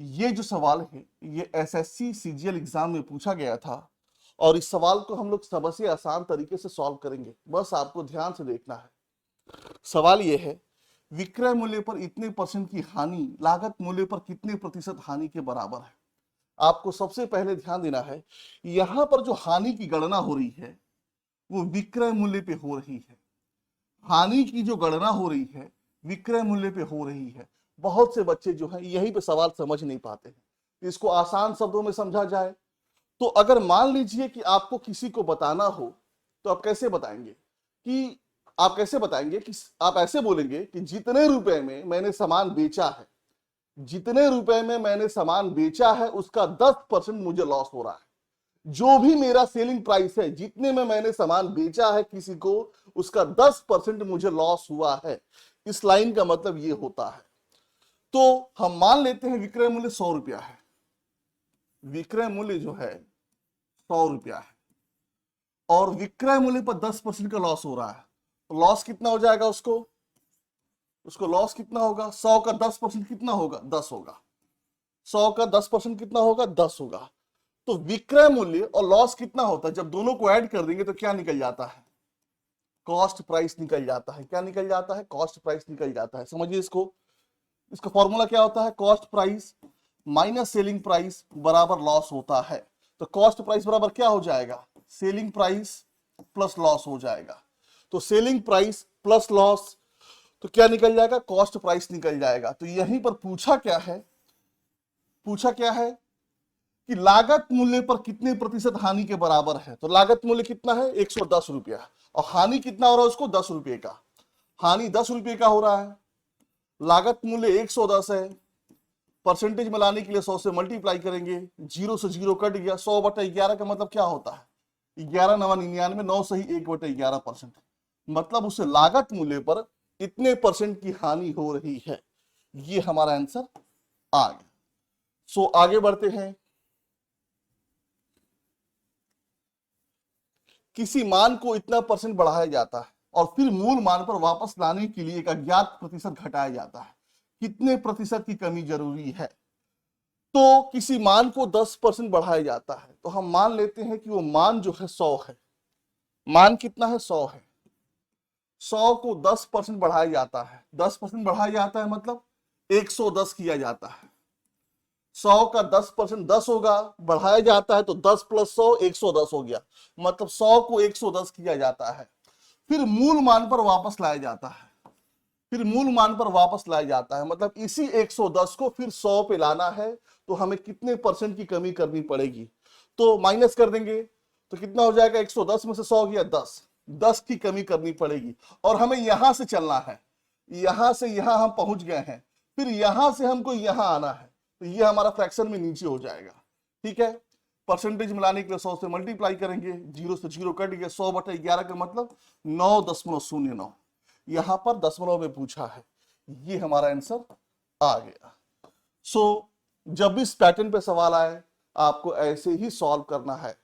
ये जो सवाल है ये एसएससी सीजीएल एग्जाम में पूछा गया था और इस सवाल को हम लोग सबसे आसान तरीके से सॉल्व करेंगे। बस आपको ध्यान से देखना है। सवाल ये है, विक्रय मूल्य पर इतने परसेंट की हानि लागत मूल्य पर कितने प्रतिशत हानि के बराबर है। आपको सबसे पहले ध्यान देना है, यहां पर जो हानि की गणना हो रही है वो विक्रय मूल्य पे हो रही है। हानि की जो गणना हो रही है विक्रय मूल्य पे हो रही है। बहुत से बच्चे जो है यहीं पे सवाल समझ नहीं पाते हैं। इसको आसान शब्दों में समझा जाए तो अगर मान लीजिए कि आपको किसी को बताना हो तो आप कैसे बताएंगे कि आप ऐसे बोलेंगे कि जितने रुपए में मैंने सामान बेचा है, जितने रुपए में मैंने सामान बेचा है उसका 10% मुझे लॉस हो रहा है। जो भी मेरा सेलिंग प्राइस है, जितने में मैंने सामान बेचा है किसी को, उसका 10% मुझे लॉस हुआ है। इस लाइन का मतलब ये होता है। तो हम मान लेते हैं विक्रय मूल्य 100 रुपया है। विक्रय मूल्य जो है 100 रुपया है और विक्रय मूल्य पर 10% का लॉस हो रहा है। तो लॉस कितना हो जाएगा, उसको लॉस कितना होगा, 100 का 10% कितना होगा, 10 होगा। 100 का 10% कितना होगा, 10 होगा। तो विक्रय मूल्य और लॉस कितना होता है, जब दोनों को ऐड कर देंगे तो क्या निकल जाता है, कॉस्ट प्राइस निकल जाता है। क्या निकल जाता है, कॉस्ट प्राइस निकल जाता है। समझिए इसको, इसका फॉर्मूला क्या होता है, cost price minus selling price बराबर लॉस होता है। तो कॉस्ट प्राइस बराबर क्या हो जाएगा, सेलिंग प्राइस प्लस लॉस हो जाएगा। तो सेलिंग प्राइस प्लस लॉस तो क्या निकल जाएगा, कॉस्ट प्राइस निकल जाएगा। तो यहीं पर पूछा क्या है कि लागत मूल्य पर कितने प्रतिशत हानि के बराबर है। तो लागत मूल्य कितना है, 110 रुपया, और हानि कितना हो रहा है उसको, 10 रुपये का। हानि 10 रुपये का हो रहा है, लागत मूल्य 110 है। परसेंटेज में लाने के लिए 100 से मल्टीप्लाई करेंगे, 0 से 0 कट गया। 100/11 का मतलब क्या होता है, 11 9 99, 9 सही 1/11%। मतलब उसे लागत मूल्य पर इतने परसेंट की हानि हो रही है। ये हमारा आंसर आ गया। सो आगे बढ़ते हैं। किसी मान को इतना परसेंट बढ़ाया जाता है और फिर मूल मान पर वापस लाने के लिए एक अज्ञात प्रतिशत घटाया जाता है। कितने प्रतिशत की कमी जरूरी है। तो किसी मान को 10% बढ़ाया जाता है तो हम मान लेते हैं कि वो मान जो है 100 है। मान कितना है, 100 है। 100 को 10% बढ़ाया जाता है। 10% बढ़ाया जाता है मतलब 110 किया जाता है। 100 का 10% 10 होगा, बढ़ाया जाता है तो 10 + 100 110 हो गया। मतलब 100 को 110 किया जाता है, फिर मूल मान पर वापस लाया जाता है। फिर मूल मान पर वापस लाया जाता है मतलब इसी 110 को फिर 100 पे लाना है। तो हमें कितने परसेंट की कमी करनी पड़ेगी, तो माइनस कर देंगे तो कितना हो जाएगा, 110 में से 100 गया 10, 10 की कमी करनी पड़ेगी। और हमें यहां से चलना है, यहां से यहां हम पहुंच गए हैं, फिर यहां से हमको यहां आना है। तो ये हमारा फ्रैक्शन में नीचे हो जाएगा। ठीक है, परसेंटेज मिलाने के लिए 100 से मल्टीप्लाई करेंगे, 0 से 0 कट गया। 100/11 का मतलब 9.09। यहां पर दशमलव में पूछा है, ये हमारा आंसर आ गया। सो जब इस पैटर्न पे सवाल आए आपको ऐसे ही सॉल्व करना है।